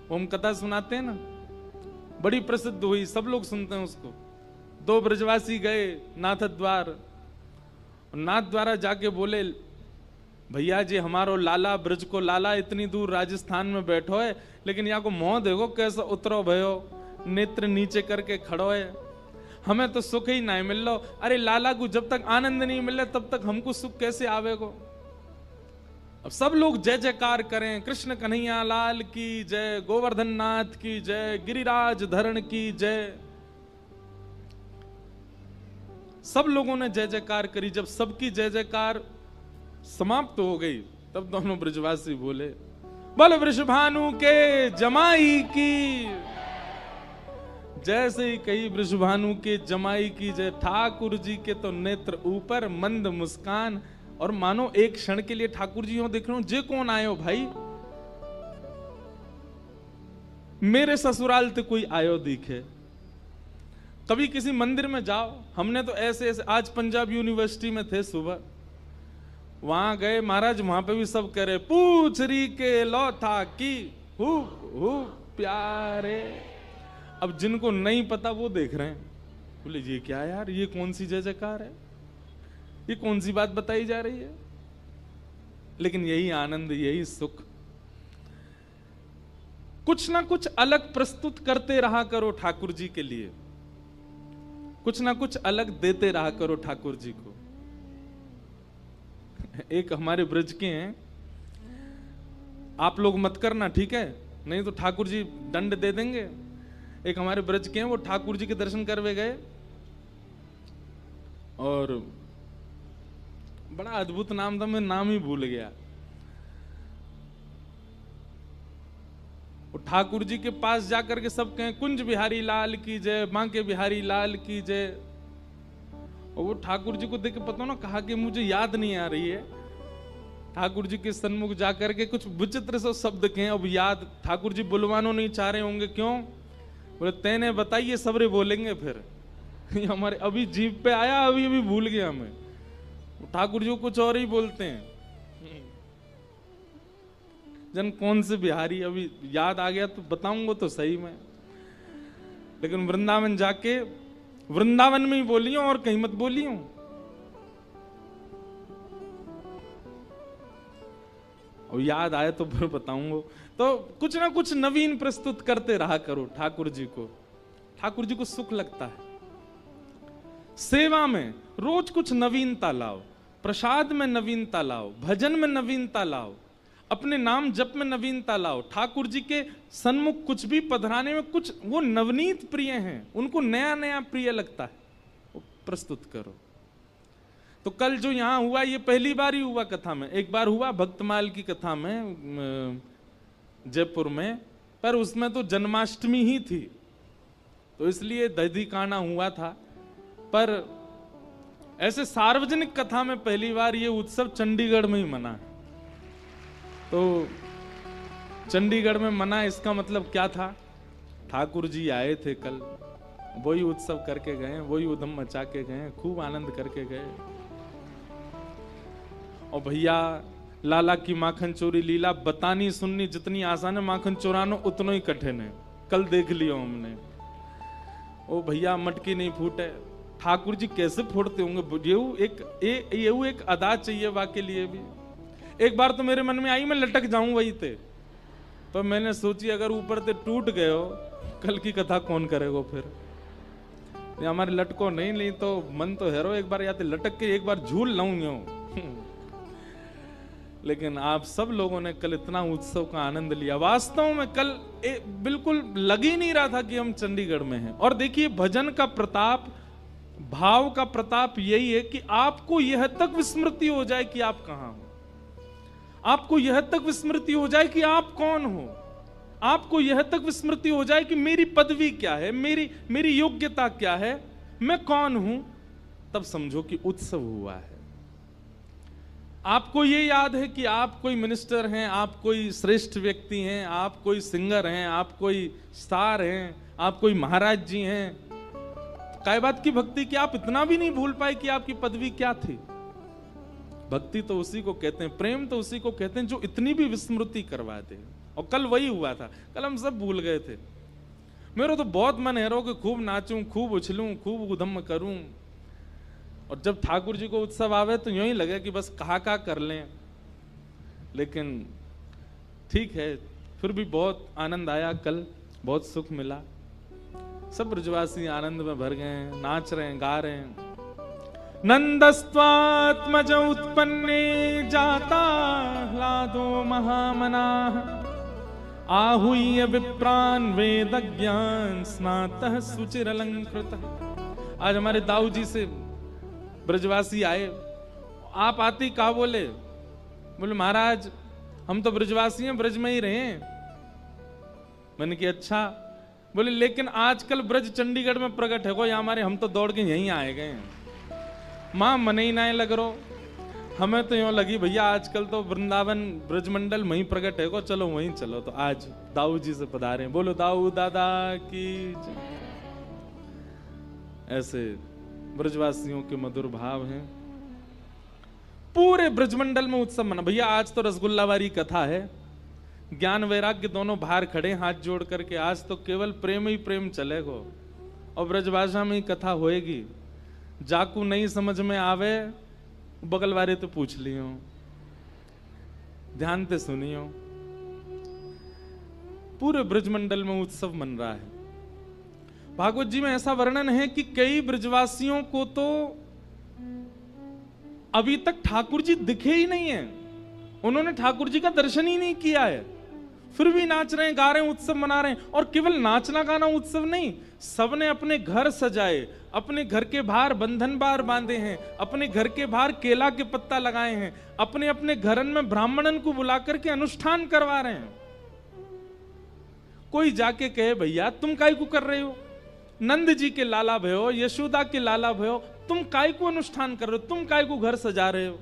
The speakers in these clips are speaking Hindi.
वो हम कथा सुनाते हैं ना, बड़ी प्रसिद्ध हुई, सब लोग सुनते हैं उसको। दो ब्रजवासी गए नाथ द्वार, नाथ द्वारा जाके बोले भैया जी हमारो लाला ब्रज को लाला इतनी दूर राजस्थान में बैठो है, लेकिन यहाँ को मोह देखो कैसा उतरो भयो, नेत्र नीचे करके खड़ो है, हमें तो सुख ही नहीं मिल लो। अरे लाला को जब तक आनंद नहीं मिले तब तक हमको सुख कैसे आवेगो। अब सब लोग जय जयकार करें, कृष्ण कन्हैया लाल की जय, गोवर्धन नाथ की जय, गिरिराज धरण की जय। सब लोगों ने जय जयकार करी। जब सबकी जय जयकार समाप्त हो गई तब दोनों ब्रजवासी बोले बोले वृषभानु के जमाई की। जैसे ही कही वृषभानु के जमाई की जय, ठाकुर जी के तो नेत्र ऊपर, मंद मुस्कान, और मानो एक क्षण के लिए ठाकुर जी हो देख रहे हो, जे कौन आयो भाई, मेरे ससुराल ते कोई आयो दिखे। कभी किसी मंदिर में जाओ, हमने तो ऐसे ऐसे, आज पंजाब यूनिवर्सिटी में थे सुबह, वहां गए महाराज, वहां पे भी सब कह रहे पूछ री के लो था की हु प्यारे। अब जिनको नहीं पता वो देख रहे हैं, बोले ये क्या यार, ये कौन सी जय जयकार है, ये कौन सी बात बताई जा रही है। लेकिन यही आनंद, यही सुख। कुछ ना कुछ अलग प्रस्तुत करते रहा करो ठाकुर जी के लिए, कुछ ना कुछ अलग देते रहा करो ठाकुर जी को। एक हमारे ब्रज के हैं, आप लोग मत करना ठीक है, नहीं तो ठाकुर जी दंड दे देंगे। एक हमारे ब्रज के हैं, वो ठाकुर जी के दर्शन करवे गए और बड़ा अद्भुत नाम था, मैं नाम ही भूल गया। वो ठाकुर जी के पास जाकर के सब कहें कुंज बिहारी लाल की जय, बांके बिहारी लाल की जय। और वो ठाकुर जी को देख के पता ना, कहा कि मुझे याद नहीं आ रही है। ठाकुर जी के सन्मुख जाकर के कुछ विचित्र से शब्द कहें, अब याद ठाकुर जी बुलवानो नहीं चाह रहे होंगे, क्यों? बोले तेने बताइए, सबरे बोलेंगे फिर। हमारे अभी जीभ पे आया, अभी अभी भूल गया मैं। ठाकुर जी कुछ और ही बोलते हैं, जन कौन से बिहारी, अभी याद आ गया तो बताऊंगा तो सही में। लेकिन वृंदावन जाके, वृंदावन में ही बोली हूं और कहीं मत बोली हूं। और याद आए तो फिर बताऊंगा। तो कुछ ना कुछ नवीन प्रस्तुत करते रहा करो ठाकुर जी को। ठाकुर जी को सुख लगता है। सेवा में रोज कुछ नवीनता लाओ, प्रसाद में नवीनता लाओ, भजन में नवीनता लाओ, अपने नाम जप में नवीनता लाओ। ठाकुर जी के सन्मुख कुछ भी पधराने में कुछ वो नवनीत प्रिय हैं, उनको नया नया प्रिय लगता है, वो प्रस्तुत करो। तो कल जो यहां हुआ, ये पहली बार ही हुआ कथा में। एक बार हुआ भक्तमाल की कथा में जयपुर में, पर उसमें तो जन्माष्टमी ही थी, तो इसलिए दधी काना हुआ था। पर ऐसे सार्वजनिक कथा में पहली बार ये उत्सव चंडीगढ़ में ही मना है। तो चंडीगढ़ में मना, इसका मतलब क्या था? ठाकुर जी आए थे कल, वही उत्सव करके गए, वही उधम मचा के गए, खूब आनंद करके गए। और भैया लाला की माखन चोरी लीला बतानी सुननी जितनी आसान है, माखन चोराना उतना ही कठिन है। कल देख लियो हमने। ओ भैया मटकी नहीं फूटे, ठाकुर जी कैसे फोड़ते होंगे? ये एक अदा चाहिए वाके लिए भी। एक बार तो मेरे मन में आई मैं लटक जाऊं वही थे, तो मैंने सोची अगर ऊपर से टूट गए हो, कल की कथा कौन करेगा फिर? हमारे लटको नहीं ली तो मन तो हेरो, एक बार या तो लटक के एक बार झूल लाऊं। लेकिन आप सब लोगों ने कल इतना उत्सव का आनंद लिया। वास्तव में कल बिल्कुल लग ही नहीं रहा था कि हम चंडीगढ़ में हैं। और देखिए भजन का प्रताप, भाव का प्रताप यही है कि आपको यह तक विस्मृति हो जाए कि आप कहां हो, आपको यह तक विस्मृति हो जाए कि आप कौन हो, आपको यह तक विस्मृति हो जाए कि मेरी पदवी क्या है, मेरी योग्यता क्या है, मैं कौन हूं। तब समझो कि उत्सव हुआ है। आपको ये याद है कि आप कोई मिनिस्टर हैं, आप कोई श्रेष्ठ व्यक्ति हैं, आप कोई सिंगर हैं, आप कोई स्टार हैं, आप कोई महाराज जी हैं। काय बात की भक्ति कि आप इतना भी नहीं भूल पाए कि आपकी पदवी क्या थी। भक्ति तो उसी को कहते हैं, प्रेम तो उसी को कहते हैं जो इतनी भी विस्मृति करवा दे। और कल वही हुआ था, कल हम सब भूल गए थे। मेरा तो बहुत मन है रो कि खूब नाचूं, खूब उछलूं, खूब उधम करूं, और जब ठाकुर जी को उत्सव आवे तो यूं ही लगे कि बस कहा कर लें। लेकिन ठीक है, फिर भी बहुत आनंद आया, कल बहुत सुख मिला। सब ब्रजवासी आनंद में भर गए, नाच रहे हैं, गा रहे हैं। नंदस्त्वात्मज उत्पन्ने जाता ह्लादो महामनाः आहूय विप्रान वेदज्ञान स्नातः सुचिरलंकृतः। आज हमारे दाऊ जी से ब्रजवासी आए, आप आती का बोले महाराज हम तो ब्रजवासी हैं, ब्रज में ही रहे। मैंने कि अच्छा। बोले लेकिन आजकल ब्रज चंडीगढ़ में प्रकट है को, या हमारे हम तो दौड़ के यहीं आए गए। मां मन ही ना लग रो, हमें तो यूं लगी भैया आजकल तो वृंदावन ब्रजमंडल वहीं प्रकट है को, चलो वहीं चलो। तो आज दाऊ जी से पधारे, बोलो दाऊ दादा की जय। ऐसे ब्रजवासियों के मधुर भाव हैं। पूरे ब्रजमंडल में उत्सव मना। भैया आज तो रसगुल्लावारी कथा है, ज्ञान वैराग्य दोनों बाहर खड़े हाथ जोड़ करके, आज तो केवल प्रेम ही प्रेम चलेगो और ब्रजभाषा में ही कथा होएगी। जाकू नहीं समझ में आवे बगल वाले तो पूछ लियो, ध्यान से सुनियो। पूरे ब्रजमंडल में उत्सव मन रहा है। भागवत जी में ऐसा वर्णन है कि कई ब्रजवासियों को तो अभी तक ठाकुर जी दिखे ही नहीं है, उन्होंने ठाकुर जी का दर्शन ही नहीं किया है, फिर भी नाच रहे हैं, गा रहे हैं, उत्सव मना रहे हैं। और केवल नाचना गाना उत्सव नहीं, सबने अपने घर सजाए, अपने घर के बाहर बंधन बार बांधे हैं, अपने घर के बाहर केला के पत्ता लगाए हैं, अपने अपने घरन में ब्राह्मणन को बुला करके अनुष्ठान करवा रहे हैं। कोई जाके कहे भैया तुम काय को कर रहे हो, नंद जी के लाला भयो, यशोदा के लाला भयो, तुम काय को अनुष्ठान कर रहे हो, तुम काय को घर सजा रहे हो।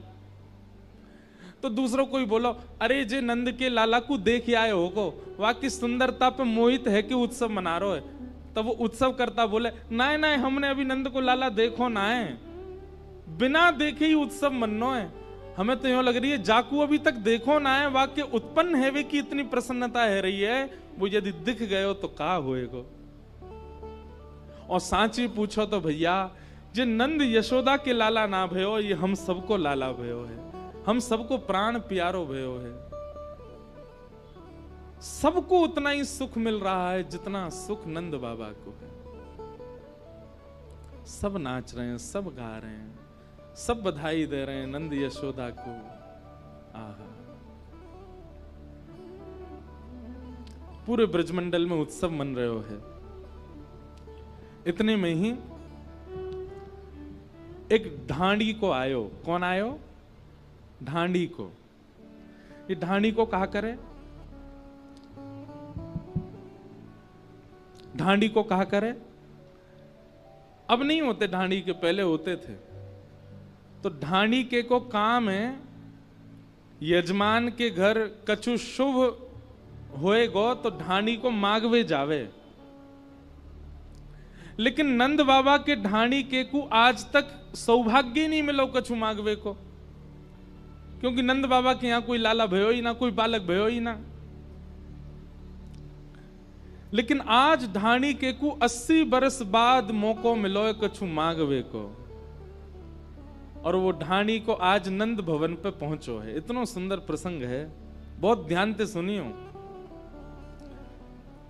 तो दूसरों कोई बोलो अरे जे नंद के लाला को देख आए हो को, वाकई सुंदरता पे मोहित है कि उत्सव मना रहे है। तब वो उत्सव करता बोले ना ना हमने अभी नंद को लाला देखो ना है, बिना देखे ही उत्सव मनो है। हमें तो यूं लग रही है जाकू अभी तक देखो ना है, वाकई उत्पन्न है वे की इतनी प्रसन्नता है रही है, वो यदि दिख गए हो तो का होएगो। और सांची पूछो तो भैया जे नंद यशोदा के लाला ना भयो, ये हम सबको लाला भयो है, हम सबको प्राण प्यारो भयो है। सबको उतना ही सुख मिल रहा है जितना सुख नंद बाबा को है। सब नाच रहे हैं, सब गा रहे हैं, सब बधाई दे रहे हैं नंद यशोदा को। आहा, पूरे ब्रजमंडल में उत्सव मन रहे हो है। इतने में ही एक ढांडी को आयो। कौन आयो? ढांडी को। ये ढांडी को कहा करे, ढांडी को कहा करे। अब नहीं होते ढांडी के, पहले होते थे। तो ढांडी के को काम है यजमान के घर कछु शुभ होएगो तो ढांडी को मांगवे जावे। लेकिन नंद बाबा के ढांडी के को आज तक सौभाग्य नहीं मिलो कछु मांगवे को, क्योंकि नंद बाबा के यहां कोई लाला भयो ही ना, कोई बालक भयो ही ना। लेकिन आज ढाणी के को 80 बरस बाद मौको मिलो है कछु मांगवे को, और वो ढाणी को आज नंद भवन पे पहुंचो है। इतना सुंदर प्रसंग है, बहुत ध्यान से सुनियो।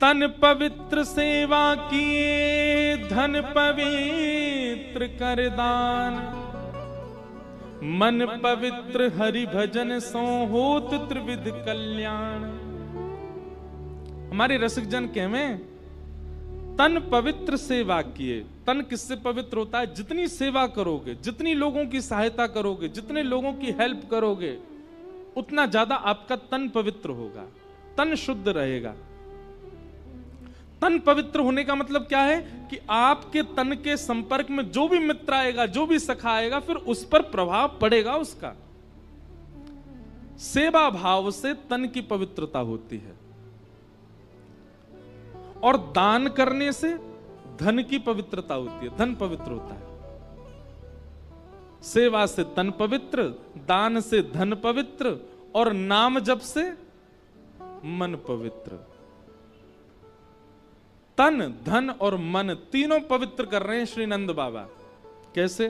तन पवित्र सेवा किए धन पवित्र कर दान, मन पवित्र हरि भजन सो होत त्रिविध कल्याण। हमारे रसिक जन कहवे तन पवित्र सेवा किए। तन किससे पवित्र होता है? जितनी सेवा करोगे, जितनी लोगों की सहायता करोगे, जितने लोगों की हेल्प करोगे, उतना ज्यादा आपका तन पवित्र होगा, तन शुद्ध रहेगा। तन पवित्र होने का मतलब क्या है कि आपके तन के संपर्क में जो भी मित्र आएगा, जो भी सखा आएगा, फिर उस पर प्रभाव पड़ेगा उसका। सेवा भाव से तन की पवित्रता होती है, और दान करने से धन की पवित्रता होती है, धन पवित्र होता है। सेवा से तन पवित्र, दान से धन पवित्र, और नाम जप से मन पवित्र। तन, धन और मन तीनों पवित्र कर रहे हैं श्री नंद बाबा। कैसे?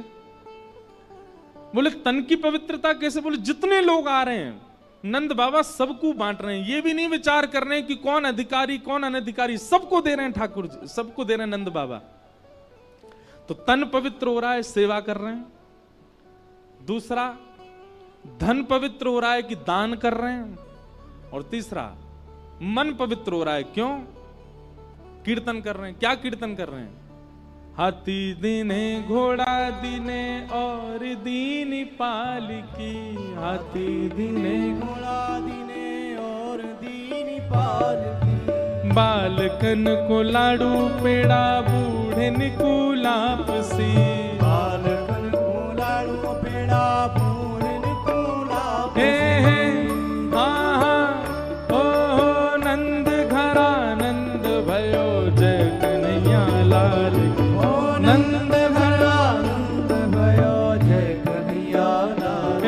बोले तन की पवित्रता कैसे? बोले जितने लोग आ रहे हैं नंद बाबा सबको बांट रहे हैं। ये भी नहीं विचार कर रहे हैं कि कौन अधिकारी कौन अनधिकारी, सबको दे रहे हैं ठाकुर जी, सबको दे रहे हैं नंद बाबा। तो तन पवित्र हो रहा है, सेवा कर रहे हैं। दूसरा, धन पवित्र हो रहा है कि दान कर रहे हैं। और तीसरा, मन पवित्र हो रहा है, क्यों? कीर्तन कर रहे हैं। क्या कीर्तन कर रहे हैं? हाथी दीने घोड़ा दीने और दीनी पालकी, हाथी दीने घोड़ा दीने और दीनी पालकी, बालकन को लाडू पेड़ा बूढ़े को लापसी, बालकन को लाडू पेड़ा बूढ़े को लापसी। हाँ हाँ ओ नंद घरा नंद भयो जय कन्हैया लाल की, नंद घरा नंद भयो जय कन्हैया लाल,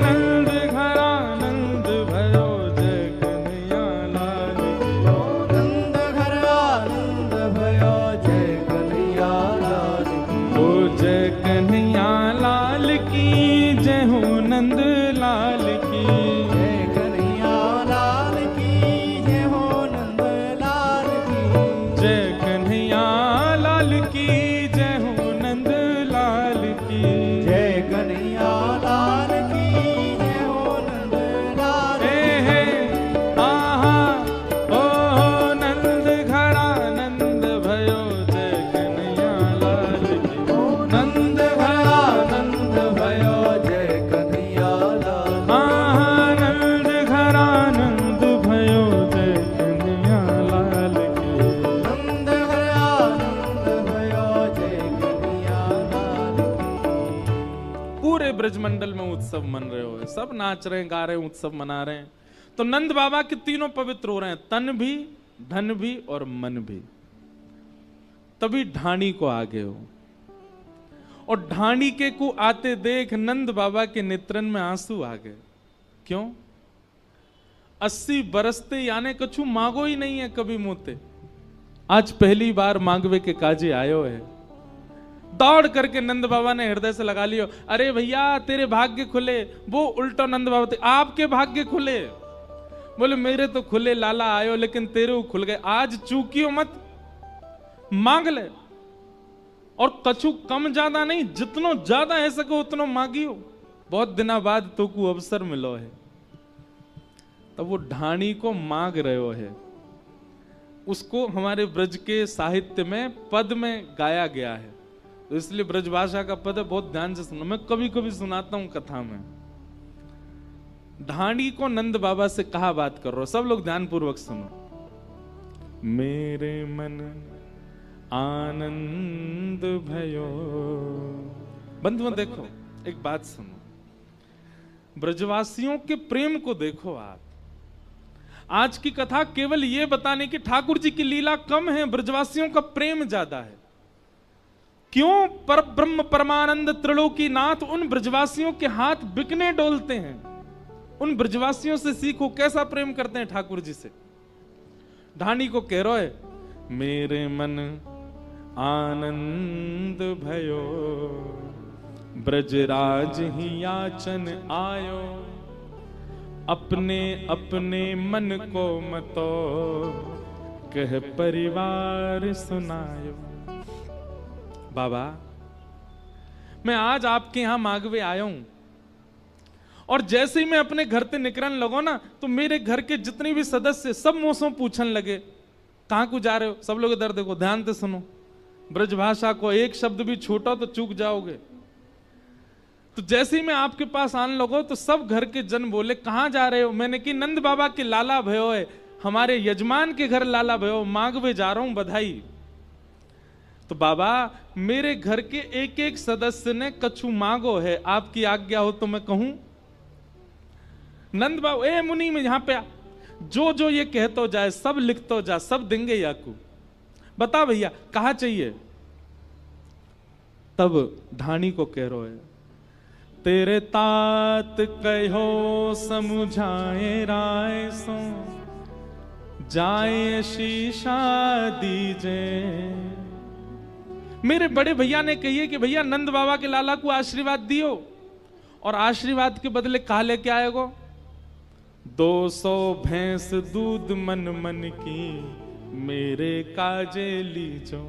नंद घरा नंद भयो जय कन्हैया लाल की, नंद घरा नंद भयो जय कन्हैया लाल की, ओ जय कन्हैया लाल की, जय हो नंद लाल की, जय कन्हैया लाल की, जय हो नंद लाल की, जय कन्हैया लाल की, जय हो नंद लाल की, जय कन्हैया लाल की, जय हो नंद लाल की। आहा ओ नंद घड़ा नंद भयो जय कन्हैया लाल की, नंद घरा नंद भयो जय कन्हैया लाल, आहा नंद घड़ा नंद भयो जय कन्हैया लाल की। नंद घरा नंद भयो जय कन्हैया लाल की। पूरे ब्रजमंडल में उत्सव मन रहे हो, सब नाच रहे हैं, गा रहे हैं, उत्सव मना रहे हैं। तो नंद बाबा के तीनों पवित्र हो रहे हैं, तन भी, धन भी और मन भी। तभी ढाणी को आगे हो, और ढाणी के को आते देख नंद बाबा के नेत्रन में आंसू आ गए। क्यों? 80 बरसते यानी कछु मांगो ही नहीं है कभी मोते, आज पहली बार मांगवे के काजे आयो है। दौड़ करके नंद बाबा ने हृदय से लगा लियो, अरे भैया तेरे भाग्य खुले। वो उल्टा नंद बाबा थे, आपके भाग्य खुले। बोले मेरे तो खुले लाला आयो, लेकिन तेरे खुल गए। आज चूकियो मत, मांग ले। और कछु कम ज्यादा नहीं, जितनो ज्यादा है सके उतनो मांगियो। बहुत दिना बाद तो को अवसर मिलो है। तब वो ढाणी को मांग रहे हो है। उसको हमारे ब्रज के साहित्य में पद में गाया गया है, तो इसलिए ब्रजभाषा का पद है, बहुत ध्यान से सुनो। मैं कभी कभी सुनाता हूं कथा में। ढाणी को नंद बाबा से कहा बात कर रहा हो, सब लोग ध्यान पूर्वक सुनो। मेरे मन आनंद भयो। बंधुओं देखो, एक बात सुनो, ब्रजवासियों के प्रेम को देखो आप। आज की कथा केवल ये बताने की ठाकुर जी की लीला कम है, ब्रजवासियों का प्रेम ज्यादा है। क्यों? पर ब्रह्म परमानंद त्रिलोकी नाथ उन ब्रजवासियों के हाथ बिकने डोलते हैं। उन ब्रजवासियों से सीखो कैसा प्रेम करते हैं ठाकुर जी से। ढाणी को कह रहा है, मेरे मन आनंद भयो, ब्रजराज ही याचन आयो, अपने अपने मन को मतो, कह परिवार सुनायो। बाबा मैं आज आपके यहां मांगवे आया हूं, और जैसे ही मैं अपने घर से निकलने लगो ना, तो मेरे घर के जितने भी सदस्य सब मुझसे पूछने लगे, कहां को जा रहे हो? सब लोग इधर देखो, ध्यान से सुनो। ब्रजभाषा को एक शब्द भी छूटो तो चूक जाओगे। तो जैसे ही मैं आपके पास आने लगो, तो सब घर के जन बोले, कहां जा रहे हो? मैंने कि नंद बाबा के लाला भयो है, हमारे यजमान के घर लाला भयो, मांगवे जा रहा हूं, बधाई। तो बाबा मेरे घर के एक एक सदस्य ने कछु मांगो है, आपकी आज्ञा हो तो मैं कहूं। नंद बाबा, ए मुनि में यहां पे आ, जो जो ये कहतो जाए सब लिखतो जा, सब देंगे याकू। बता भैया कहा चाहिए? तब ढाणी को कह रहे है, तेरे तात कहो समझाए राय सो, जाए शीशा दीजे। मेरे बड़े भैया ने कही कि भैया नंद बाबा के लाला को आशीर्वाद दियो, और आशीर्वाद के बदले कहा लेके आएगो 200 भैंस दूध मन मन की मेरे काजे लीजो।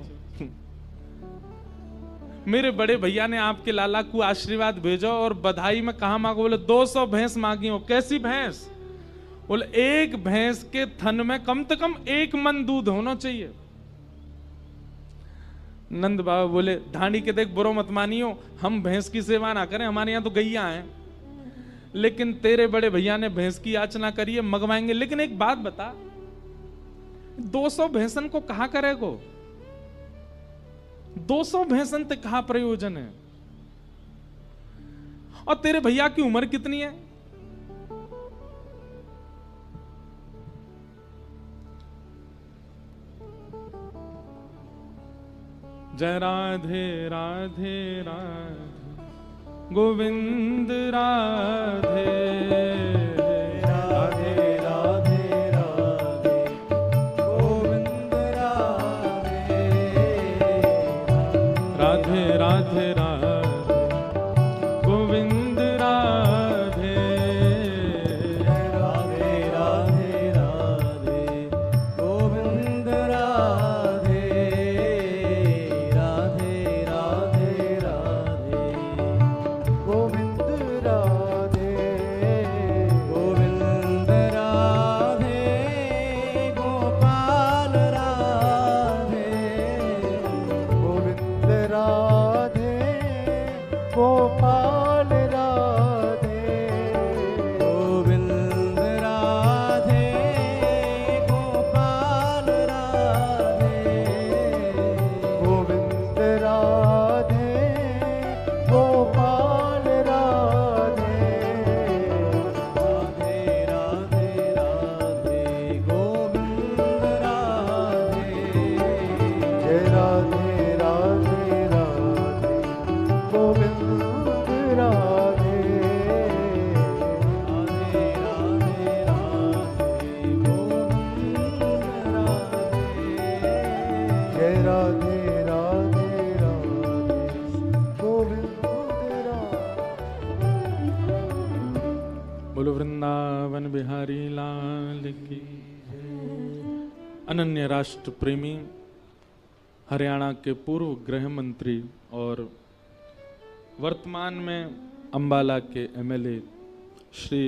मेरे बड़े भैया ने आपके लाला को आशीर्वाद भेजो और बधाई में कहा मांगो, बोले 200 भैंस मांगी हो। कैसी भैंस? बोले एक भैंस के थन में कम से कम 1 मन दूध होना चाहिए। नंद बाबा बोले धानी के देख बुरो मत मानियो, हम भैंस की सेवा ना करें, हमारे यहाँ तो गैया हैं, लेकिन तेरे बड़े भैया ने भैंस की याचना करी है, मंगवाएंगे। लेकिन एक बात बता, 200 भैंसन को कहा करेगो? 200 भैंसन ते कहा प्रयोजन है? और तेरे भैया की उम्र कितनी है? जय राधे राधे राधे गोविंद राधे राधे राधे राधे गोविंद राधे राधे राधे राधे गोविंद राधे राधे राधे राधे गोविंद राधे राधे राधे राधे गोविंद राधे गोविंद राधे गोपाल राधे गोविंद राधे गोपाल राधे गोविंद राधे गोपाल राधे गोविंद राधे गोपाल राधे राधे राधे राधे गोविंद राधे जय राधे राधे राधे गोविंद राधे राधे राधे राधे गोविंद राधे जय राधे राधे राधे गोविंद राधे। बोलो वृंदावन बिहारी लाल की। अनन्य राष्ट्र प्रेमी हरियाणा के पूर्व गृह मंत्री और वर्तमान में अंबाला के एमएलए श्री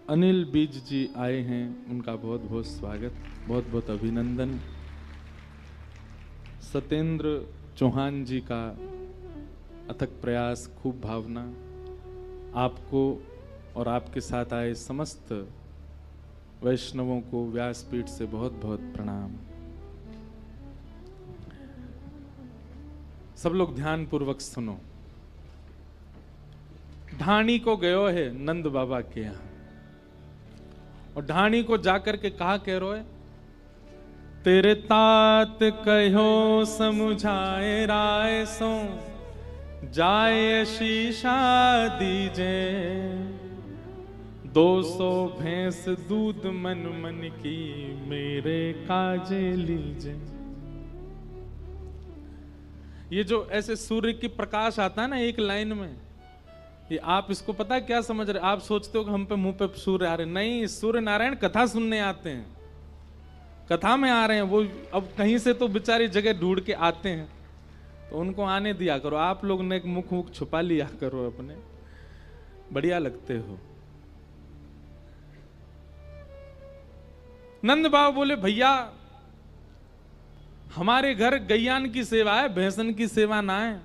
अनिल बीज जी आए हैं, उनका बहुत बहुत स्वागत, बहुत बहुत अभिनंदन। सत्येंद्र चौहान जी का अथक प्रयास, खूब भावना, आपको और आपके साथ आए समस्त वैष्णवों को व्यासपीठ से बहुत बहुत प्रणाम। सब लोग ध्यान पूर्वक सुनो। ढाणी को गयो है नंद बाबा के यहां, और ढाणी को जाकर के कहा कह रो है, तेरे तात कहो समुझाए राय सो जाए शीशा दीजे 200 भैंस दूध मन मन की मेरे काजे लीजे। ये जो ऐसे सूर्य की प्रकाश आता है ना एक लाइन में, ये आप इसको पता है क्या समझ रहे? आप सोचते हो कि हम पे मुंह पे सूर्य आ रहे, नहीं, सूर्य नारायण कथा सुनने आते हैं, कथा में आ रहे हैं वो। अब कहीं से तो बेचारी जगह ढूंढ के आते हैं, तो उनको आने दिया करो। आप लोग ने मुख मुख छुपा लिया करो अपने, बढ़िया लगते हो। नंद बाबा बोले भैया हमारे घर गैयान की सेवा है, भैंसन की सेवा ना है।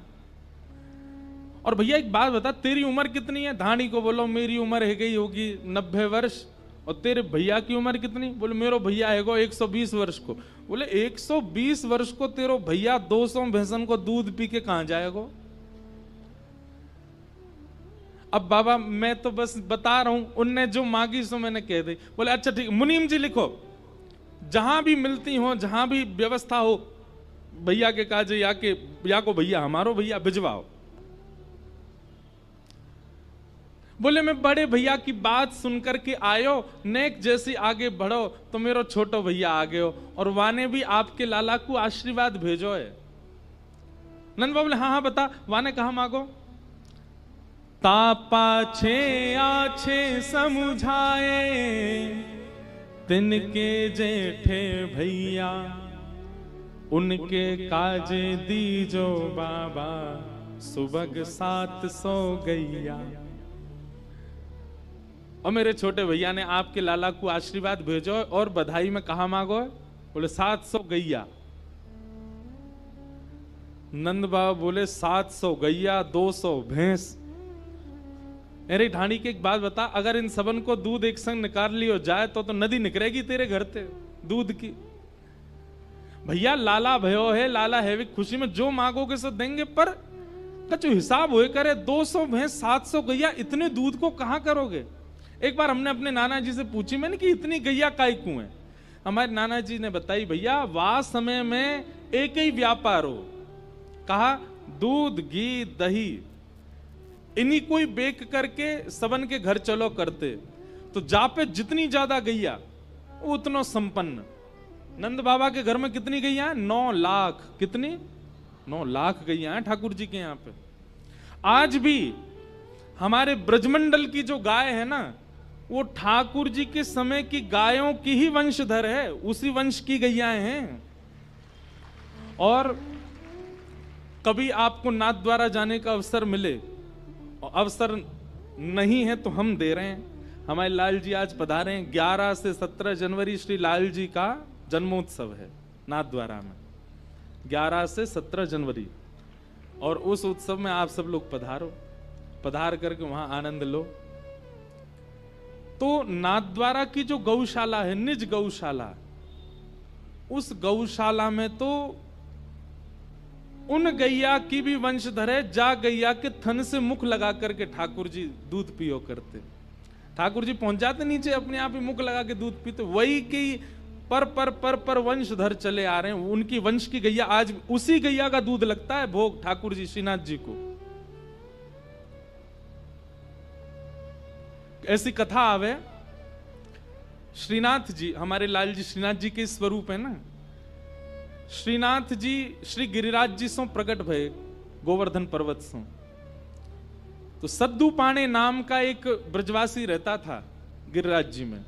और भैया एक बात बता, तेरी उम्र कितनी है? धानी को बोलो मेरी उम्र है गई होगी 90 वर्ष। और तेरे भैया की उम्र कितनी? बोले मेरो भैया है 120 वर्ष को। बोले 120 वर्ष को तेरो भैया 200 भैंसन को दूध पी के कहां जाएगा? अब बाबा मैं तो बस बता रहा हूं, उनने जो मांगी सो मैंने कह दी। बोले अच्छा ठीक, मुनीम जी लिखो, जहां भी मिलती हो, जहां भी व्यवस्था हो, भैया के काजे या को भैया हमारो भैया भिजवाओ। बोले मैं बड़े भैया की बात सुनकर के आयो, नेक जैसी आगे बढ़ो तो मेरो छोटो भैया आगे हो, और वाने भी आपके लाला को आशीर्वाद भेजो है। नंद बाबा बोले हाँ हाँ बता, वाने कहा मांगो। तापा छे आछे समुझाए, तिनके जेठे भैया, उनके काजे दीजो बाबा, सुबह 700 गैया। और मेरे छोटे भैया ने आपके लाला को आशीर्वाद भेजो और बधाई में कहा मांगो है? बोले 700 गैया। नंद बाबा बोले 700 गैया 200 भैंस। अरे ढाणी की एक बात बता, अगर इन सबन को दूध एक संग निकाल लियो जाए तो नदी निकलेगी तेरे घर से दूध की। भैया लाला भयो है, लाला है, खुशी में जो मांगोगे सो देंगे, पर कछु हिसाब होए करे। 200 भैंस 700 गैया, इतने दूध को कहां करोगे? एक बार हमने अपने नाना जी से पूछी, मैंने कि इतनी गैया काय क्यों है? हमारे नाना जी ने बताई, भैया वह समय में एक ही व्यापार हो, कहा दूध घी दही इन्हीं कोई बेक करके सबन के घर चलो करते, तो जा पे जितनी ज्यादा गैया उतना संपन्न। नंद बाबा के घर में कितनी गैया है? 9 लाख। कितनी? 9 लाख गैया है ठाकुर जी के यहाँ पे। आज भी हमारे ब्रजमंडल की जो गाय है ना, वो ठाकुर जी के समय की गायों की ही वंशधर है, उसी वंश की गैयाएं हैं। और कभी आपको नाथ द्वारा जाने का अवसर मिले, अवसर नहीं है तो हम दे रहे हैं। हमारे लाल जी आज पधारे हैं। 11 से 17 जनवरी श्री लाल जी का जन्मोत्सव है नाथ द्वारा में, 11 से 17 जनवरी। और उस उत्सव में आप सब लोग पधारो, पधार करके वहां आनंद लो। तो नाथ द्वारा की जो गौशाला है, निज गौशाला, उस गौशाला में तो उन गैया की भी वंशधर है, जा गैया के थन से मुख लगा करके ठाकुर जी दूध पियो करते। ठाकुर जी पहुंच जाते नीचे, अपने आप ही मुख लगा के दूध पीते। वही की पर वंशधर चले आ रहे हैं, उनकी वंश की गैया। आज उसी गैया का दूध लगता है भोग ठाकुर जी श्रीनाथ जी को। ऐसी कथा आवे, श्रीनाथ जी हमारे लाल जी श्रीनाथ जी के स्वरूप है ना। श्रीनाथ जी श्री गिरिराज जी सो प्रकट भय गोवर्धन पर्वत सो। तो सद्दू पाणे नाम का एक ब्रजवासी रहता था गिरिराज जी में।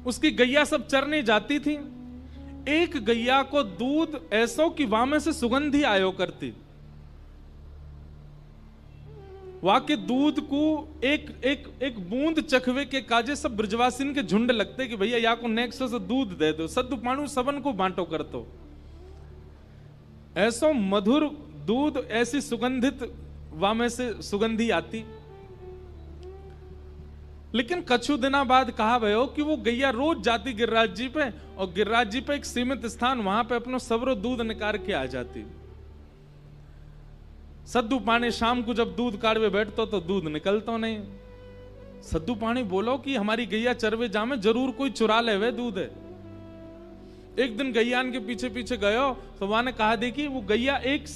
उसकी गैया सब चरने जाती थी। एक गैया को दूध ऐसो कि वहां में से सुगंधी आयो करती। वहां के दूध को एक बूंद चखवे के काजे सब ब्रजवासिन के झुंड लगते कि भैया या को नेक्स्ट से दूध दे दो, सद्दू पाणु सबन को बांटो कर तो। ऐसो मधुर दूध, ऐसी सुगंधित वहां में से सुगंधी आती। लेकिन कछु दिना बाद कहा भयो कि वो गैया रोज जाती गिरिराज जी पे, और गिरिराज जी पे एक सीमित स्थान, वहां पे अपनो सबरो दूध निकाल के आ जाती। सद्दू पाणी शाम को जब दूध काढ़वे बैठतो तो दूध निकलतो नहीं। सद्दू पाणी बोलो कि हमारी गैया चरवे जामे, जरूर कोई चुरा ले वे दूध है। एक दिन गैयान के पीछे पीछे गयो तो वहां ने कहा देखी वो गैया एक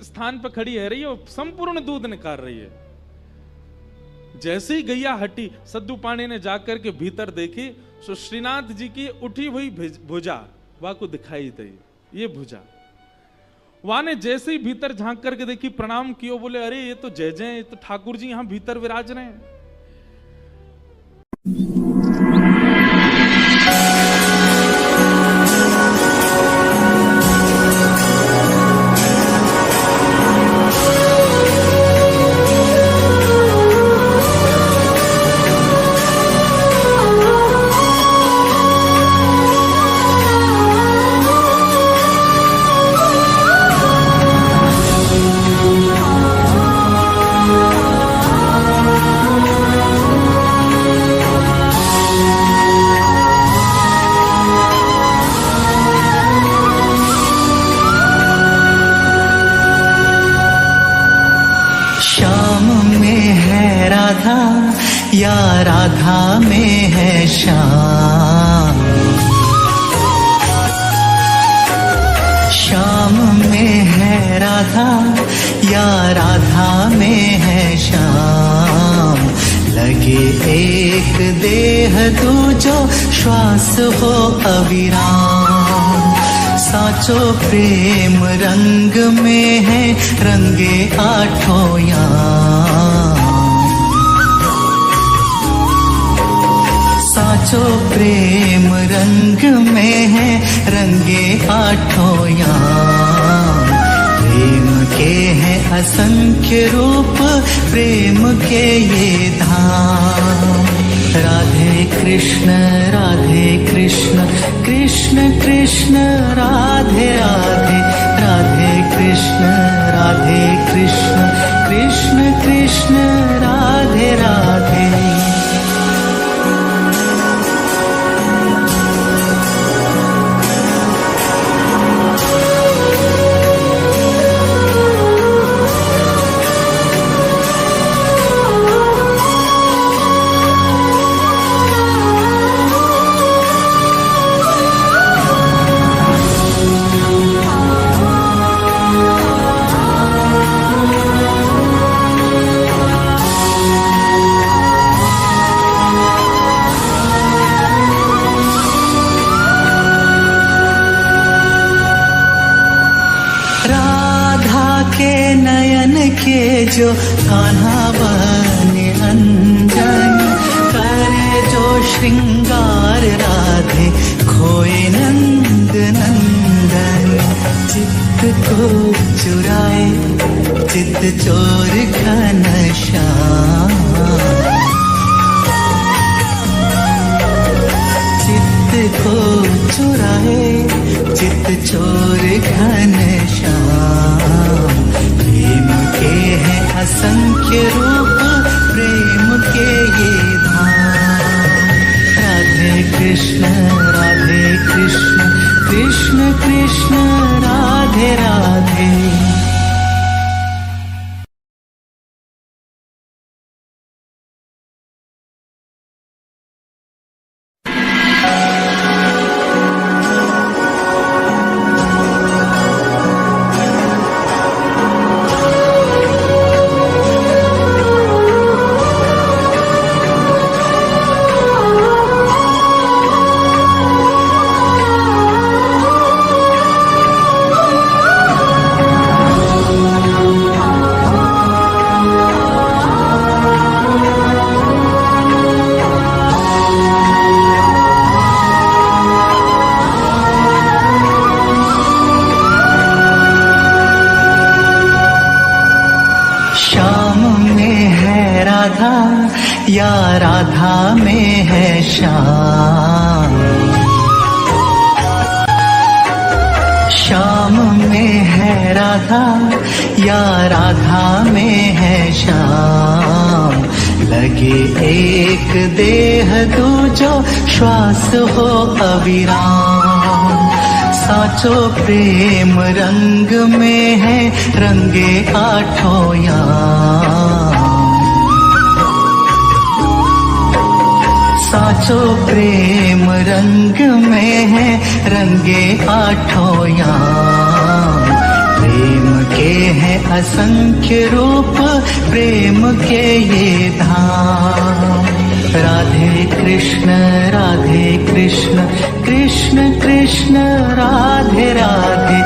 स्थान पर खड़ी है रही है, संपूर्ण दूध निकाल रही है। जैसे ही गैया हटी, सद्दू पाणी ने जाकर के भीतर देखी तो श्रीनाथ जी की उठी हुई भुजा वहां को दिखाई दी। ये भुजा वहां ने जैसे ही भीतर झांक करके देखी, प्रणाम कियो, बोले अरे ये तो जय जय, ये तो ठाकुर जी यहां भीतर विराज रहे हैं। या राधा में है श्याम, श्याम में है है राधा या राधा में है श्याम, लगे एक देह दूजो श्वास हो अविराम। साचो प्रेम रंग में है रंगे आठों याम, साचो प्रेम रंग में है रंगे आठों याम। प्रेम के हैं असंख्य रूप, प्रेम के ये धाम। राधे कृष्ण कृष्ण कृष्ण राधे राधे, राधे कृष्ण कृष्ण कृष्ण राधे राधे। जो कान्हा बने अंजन, करे जो श्रृंगार राधे खोए नंद नंदन। चित्त को चुराए चित्त चोर घनश्याम, चित्त को चुराए चित्त चोर घनश्याम। प्रेम के हैं असंख्य रूप, प्रेम के ये धाम। राधे कृष्ण कृष्ण कृष्ण राधे राधे। या राधा में है श्याम, श्याम में है राधा या राधा में है श्याम। लगे एक देह दूजो श्वास हो अविराम। साचो प्रेम रंग में है रंगे आठों याम। साचो प्रेम रंग में है रंगे आठों याम। प्रेम के हैं असंख्य रूप, प्रेम के ये धाम। राधे कृष्ण कृष्ण कृष्ण राधे राधे,